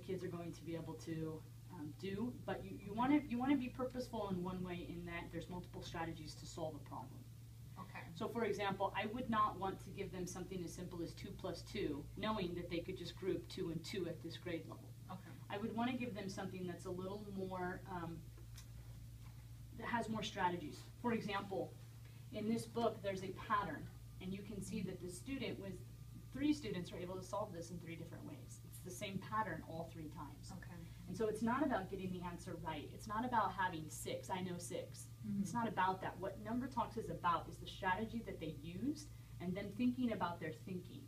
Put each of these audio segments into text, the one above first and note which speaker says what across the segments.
Speaker 1: kids are going to be able to do, but you want to be purposeful in one way, in that there's multiple strategies to solve a problem.
Speaker 2: Okay.
Speaker 1: So for example, I would not want to give them something as simple as 2 plus 2, knowing that they could just group 2 and 2 at this grade level.
Speaker 2: Okay.
Speaker 1: I would want to give them something that's a little more, that has more strategies. For example, in this book there's a pattern, and you can see that the student was, 3 students are able to solve this in 3 different ways. It's the same pattern all 3 times.
Speaker 2: Okay.
Speaker 1: And so it's not about getting the answer right. It's not about having 6, I know 6.
Speaker 2: Mm-hmm.
Speaker 1: It's not about that. What Number Talks is about is the strategy that they used, and then thinking about their thinking.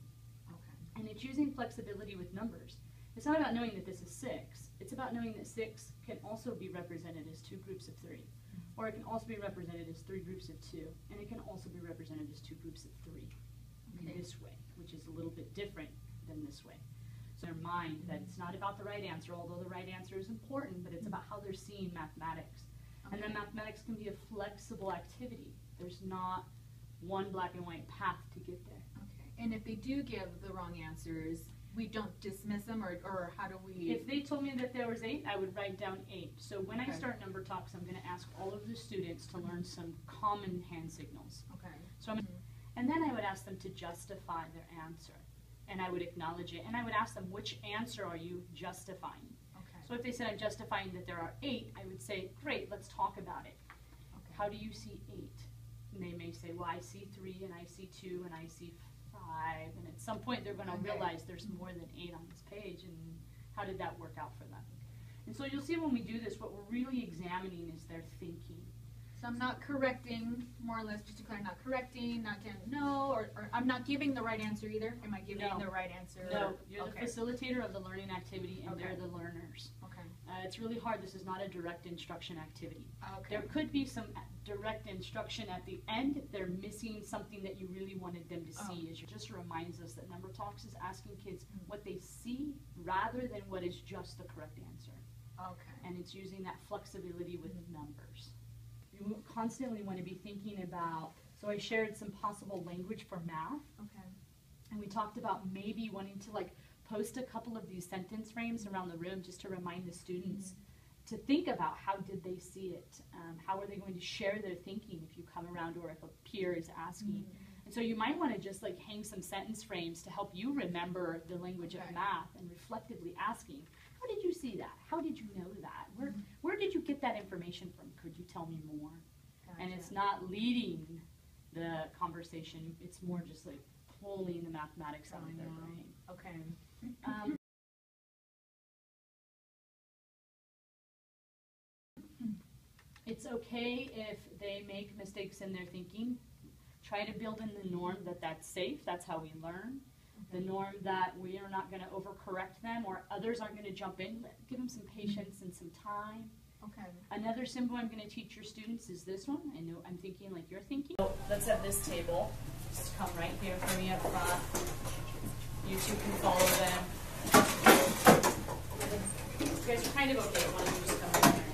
Speaker 2: Okay.
Speaker 1: And it's using flexibility with numbers. It's not about knowing that this is 6. It's about knowing that 6 can also be represented as 2 groups of 3. Mm-hmm. Or it can also be represented as 3 groups of 2. And it can also be represented as 2 groups of 3. Okay. In this way, which is a little bit different than this way. So their mind that it's not about the right answer, although the right answer is important, but it's about how they're seeing mathematics. Okay. And then mathematics can be a flexible activity. There's not one black and white path to get there.
Speaker 2: Okay. And if they do give the wrong answers, we don't dismiss them, or how do we?
Speaker 1: If they told me that there was 8, I would write down 8. So when
Speaker 2: okay.
Speaker 1: I start Number Talks, I'm going to ask all of the students to learn some common hand signals.
Speaker 2: Okay.
Speaker 1: So and then I would ask them to justify their answer. And I would acknowledge it. And I would ask them, which answer are you justifying?
Speaker 2: Okay.
Speaker 1: So if they said, I'm justifying that there are 8, I would say, great, let's talk about it.
Speaker 2: Okay.
Speaker 1: How do you see 8? And they may say, well, I see 3, and I see 2, and I see 5. And at some point, they're going to
Speaker 2: okay.
Speaker 1: realize there's more than 8 on this page, and how did that work out for them? And so you'll see when we do this, what we're really examining is their thinking.
Speaker 2: So I'm not correcting, more or less, just to clarify, not correcting, not saying no, or I'm not giving the right answer either. Am I giving
Speaker 1: No.
Speaker 2: the right answer?
Speaker 1: No, you're
Speaker 2: okay.
Speaker 1: the facilitator of the learning activity, and
Speaker 2: okay.
Speaker 1: they're the learners.
Speaker 2: Okay.
Speaker 1: It's really hard. This is not a direct instruction activity.
Speaker 2: Okay.
Speaker 1: There could be some direct instruction at the end. They're missing something that you really wanted them to see. It just reminds us that Number Talks is asking kids what they see rather than what is just the correct answer.
Speaker 2: Okay.
Speaker 1: And it's using that flexibility with numbers. You constantly want to be thinking about, so I shared some possible language for math.
Speaker 2: Okay.
Speaker 1: And we talked about maybe wanting to post a couple of these sentence frames around the room just to remind the students to think about how did they see it, how are they going to share their thinking if you come around or if a peer is asking. And so you might want to just hang some sentence frames to help you remember the language of math and reflectively asking, how did you see that? How did you know that? Where did you get that information from? Could you tell me more? Gotcha. And it's not leading the conversation, it's more just pulling the mathematics out of their brain.
Speaker 2: Okay.
Speaker 1: It's okay if they make mistakes in their thinking. Try to build in the norm that that's safe, that's how we learn. The norm that we are not going to overcorrect them or others aren't going to jump in. Give them some patience and some time.
Speaker 2: Okay.
Speaker 1: Another symbol I'm going to teach your students is this one. I know I'm thinking like you're thinking. So let's have this table. Just come right here for me up front. You two can follow them. You guys are kind of okay. Why don't you just come in here?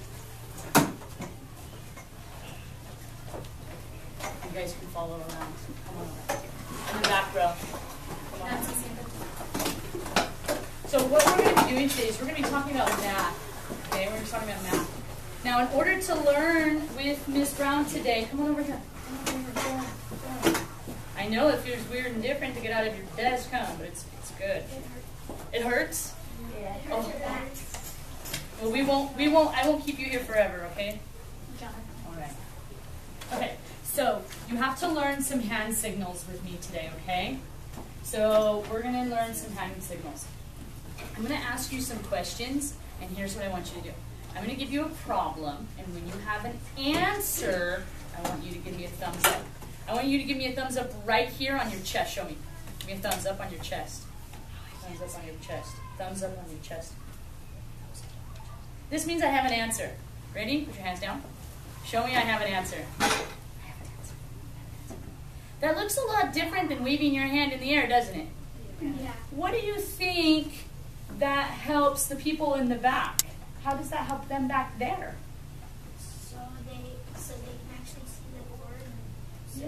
Speaker 1: You guys can follow around. Come on over. In the back row. Come on. So what we're going to be doing today is we're going to be talking about math. Okay, we're going to be talking about math. Now, in order to learn with Ms. Brown today, come on over here. I know it feels weird and different to get out of your desk, huh? But it's good. It hurts?
Speaker 3: Yeah, it hurts your back.
Speaker 1: Well, I won't keep you here forever, okay?
Speaker 3: John.
Speaker 1: All right. Okay, so you have to learn some hand signals with me today, okay? So we're going to learn some hand signals. I'm going to ask you some questions, and here's what I want you to do. I'm going to give you a problem, and when you have an answer, I want you to give me a thumbs up. I want you to give me a thumbs up right here on your chest. Show me. Give me a thumbs up on your chest. Thumbs up on your chest. Thumbs up on your chest. This means I have an answer. Ready? Put your hands down. Show me I have an answer. I have an answer. That looks a lot different than waving your hand in the air, doesn't it?
Speaker 3: Yeah.
Speaker 1: What do you think that helps the people in the back? How does that help them back there?
Speaker 3: So they can actually see the board and
Speaker 1: Yeah.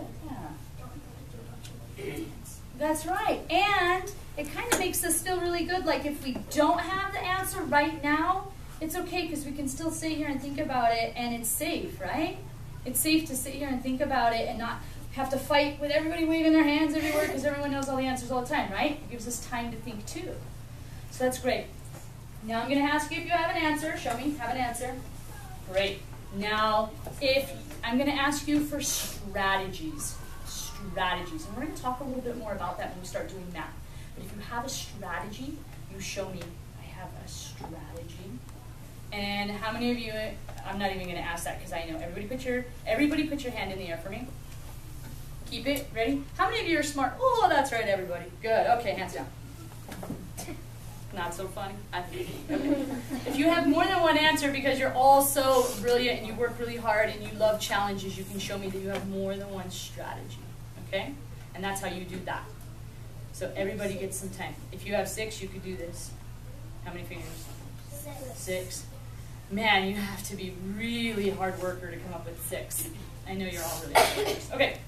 Speaker 3: don't have to do a bunch of things.
Speaker 1: That's right. And it kind of makes us feel really good. Like if we don't have the answer right now, it's okay because we can still sit here and think about it, and it's safe, right? It's safe to sit here and think about it and not have to fight with everybody waving their hands everywhere because everyone knows all the answers all the time, right? It gives us time to think too. So that's great. Now I'm going to ask you if you have an answer. Show me. Have an answer. Great. Now, if I'm going to ask you for strategies. Strategies. And we're going to talk a little bit more about that when we start doing math. But if you have a strategy, you show me, I have a strategy. And how many of you, I'm not even going to ask that because I know. Everybody put your hand in the air for me. Keep it. Ready? How many of you are smart? Oh, that's right, everybody. Good. Okay, hands down. Not so funny. Okay. If you have more than one answer because you're all so brilliant and you work really hard and you love challenges, you can show me that you have more than one strategy. Okay? And that's how you do that. So everybody gets some time. If you have 6, you could do this. How many fingers? 6. Man, you have to be really hard worker to come up with 6. I know you're all really hard workers. Okay.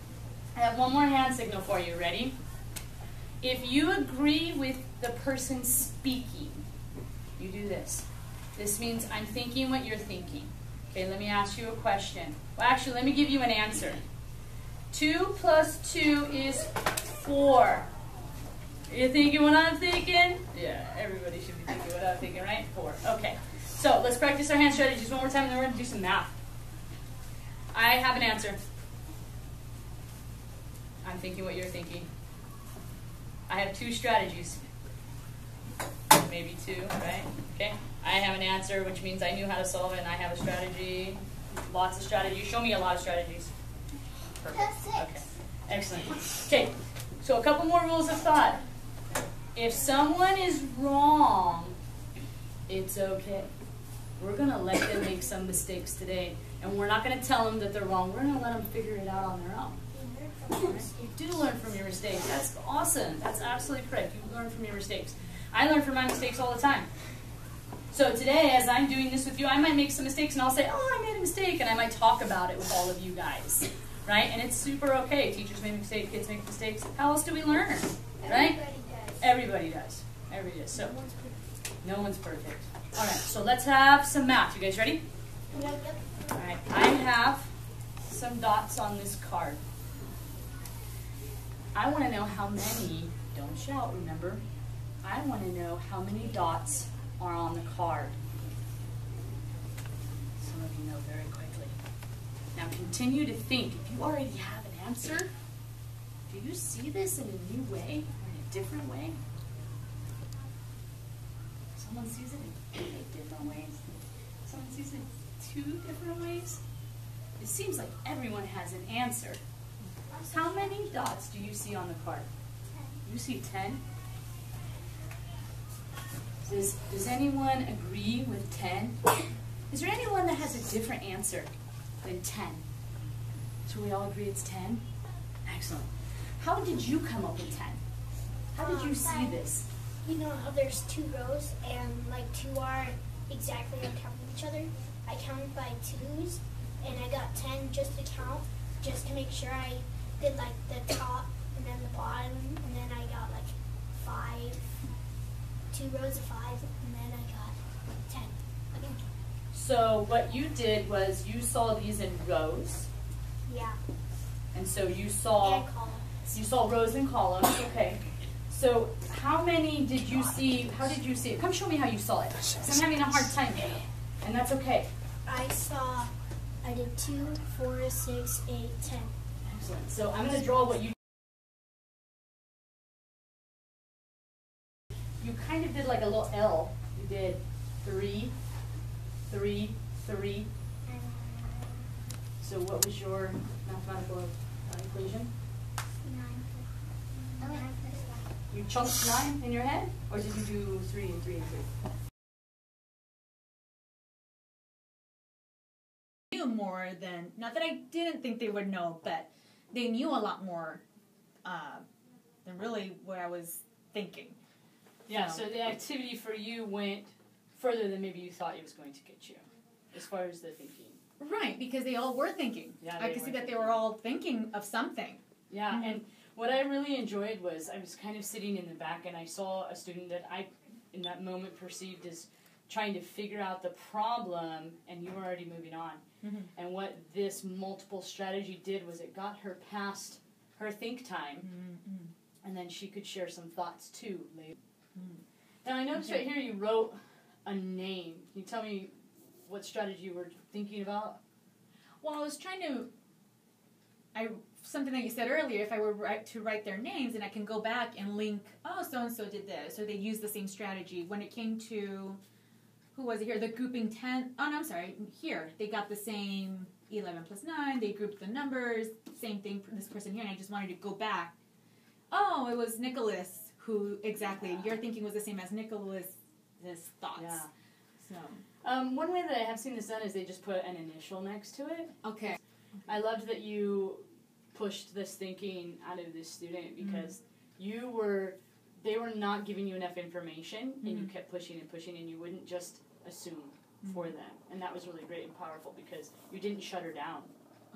Speaker 1: I have one more hand signal for you. Ready? If you agree with the person speaking, you do this. This means I'm thinking what you're thinking. Okay, let me ask you a question. Well, actually, let me give you an answer. 2 plus 2 is 4. Are you thinking what I'm thinking? Yeah, everybody should be thinking what I'm thinking, right? 4. Okay, so let's practice our hand strategies one more time, and then we're going to do some math. I have an answer. I'm thinking what you're thinking. I have 2 strategies. Maybe 2, right? Okay. I have an answer, which means I knew how to solve it, and I have a strategy. Lots of strategies. Show me a lot of strategies. Perfect. Okay. Excellent. Okay. So a couple more rules of thought. If someone is wrong, it's okay. We're going to let them make some mistakes today, and we're not going to tell them that they're wrong. We're going to let them figure it out on their own. You do learn from your mistakes. That's awesome. That's absolutely correct. You learn from your mistakes. I learn from my mistakes all the time. So today, as I'm doing this with you, I might make some mistakes, and I'll say, oh, I made a mistake, and I might talk about it with all of you guys, right? And it's super okay. Teachers make mistakes, kids make mistakes. How else do we learn, right? Everybody does. Everybody does. So no one's perfect. All right, so let's have some math. You guys ready?
Speaker 3: Yep.
Speaker 1: All right, I have some dots on this card. I want to know how many, don't shout, remember. I want to know how many dots are on the card. Some of you know very quickly. Now continue to think. If you already have an answer, do you see this in a new way or in a different way? Someone sees it in 8 different ways. Someone sees it in 2 different ways. It seems like everyone has an answer. How many dots do you see on the card? 10. You see 10? Does anyone agree with 10? Is there anyone that has a different answer than 10? So we all agree it's 10? Excellent. How did you come up with 10? How did you see this?
Speaker 3: You know how there's 2 rows and like 2 are exactly on top of each other? I counted by 2s and I got 10 just to count, just to make sure I did like the top and then the bottom, and then I got like 5, 2 rows of 5, and then I got 10 again.
Speaker 1: So what you did was you saw these in rows.
Speaker 3: Yeah.
Speaker 1: And so you saw
Speaker 3: And columns.
Speaker 1: You saw rows and columns. Okay. So how many did you see? How did you see it? Come show me how you saw it. 'Cause I'm having a hard time, and that's okay.
Speaker 3: I did 2, 4, 6, 8, 10.
Speaker 1: Excellent. So I'm going to draw what you kind of did like a little L. You did 3, 3, 3. So what was your mathematical equation?
Speaker 3: 9.
Speaker 1: You chunked 9 in your head? Or did you do 3 and 3 and 3?
Speaker 2: Knew more than, not that I didn't think they would know, but they knew a lot more than really what I was thinking.
Speaker 1: Yeah, so the activity for you went further than maybe you thought it was going to get you, as far as the thinking.
Speaker 2: Right, because they all were thinking.
Speaker 1: Yeah,
Speaker 2: I could see that they were all thinking of something.
Speaker 1: Yeah, and What I really enjoyed was I was kind of sitting in the back and I saw a student that I, in that moment, perceived as trying to figure out the problem, and you were already moving on.
Speaker 2: Mm-hmm.
Speaker 1: And what this multiple strategy did was it got her past her think time,
Speaker 2: Mm-hmm.
Speaker 1: and then she could share some thoughts too later.
Speaker 2: Mm.
Speaker 1: Now I noticed right here you wrote a name. Can you tell me what strategy you were thinking about?
Speaker 2: Well, I was trying to, something that you said earlier, if I were to write their names, and I can go back and link, oh, so-and-so did this, or they used the same strategy. When it came to, who was it here, the grouping 10, oh, no, I'm sorry, here, they got the same 11 plus 9, they grouped the numbers, same thing for this person here, and I just wanted to go back. Oh, it was Nicholas who, exactly, your thinking was the same as Nicholas's thoughts.
Speaker 1: Yeah.
Speaker 2: So.
Speaker 1: One way that I have seen this done is they just put an initial next to it.
Speaker 2: Okay.
Speaker 1: I loved that you pushed this thinking out of this student because they were not giving you enough information, and you kept pushing and pushing, and you wouldn't just assume for them. And that was really great and powerful because you didn't shut her down.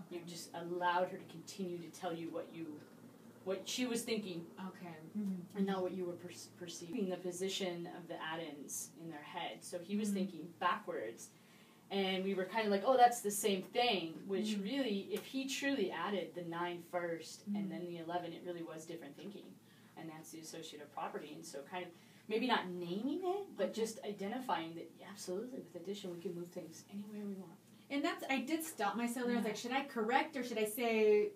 Speaker 1: You just allowed her to continue to tell you what she was thinking.
Speaker 2: Okay.
Speaker 1: And not what you were perceiving, the position of the add-ins in their head. So he was thinking backwards. And we were kind of like, oh, that's the same thing, which really, if he truly added the 9 first and then the 11, it really was different thinking. And that's the associative property. And so kind of maybe not naming it, but just identifying that, yeah, absolutely, with addition, we can move things anywhere we want.
Speaker 2: And I did stop myself there. I was like, should I correct or should I say,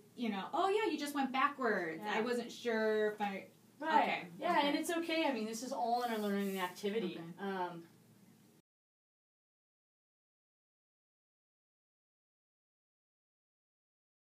Speaker 2: oh, yeah, you just went backwards.
Speaker 1: Yeah.
Speaker 2: I wasn't sure if I...
Speaker 1: Right.
Speaker 2: Okay.
Speaker 1: Yeah,
Speaker 2: Okay.
Speaker 1: and it's okay. I mean, this is all in our learning activity.
Speaker 2: Okay.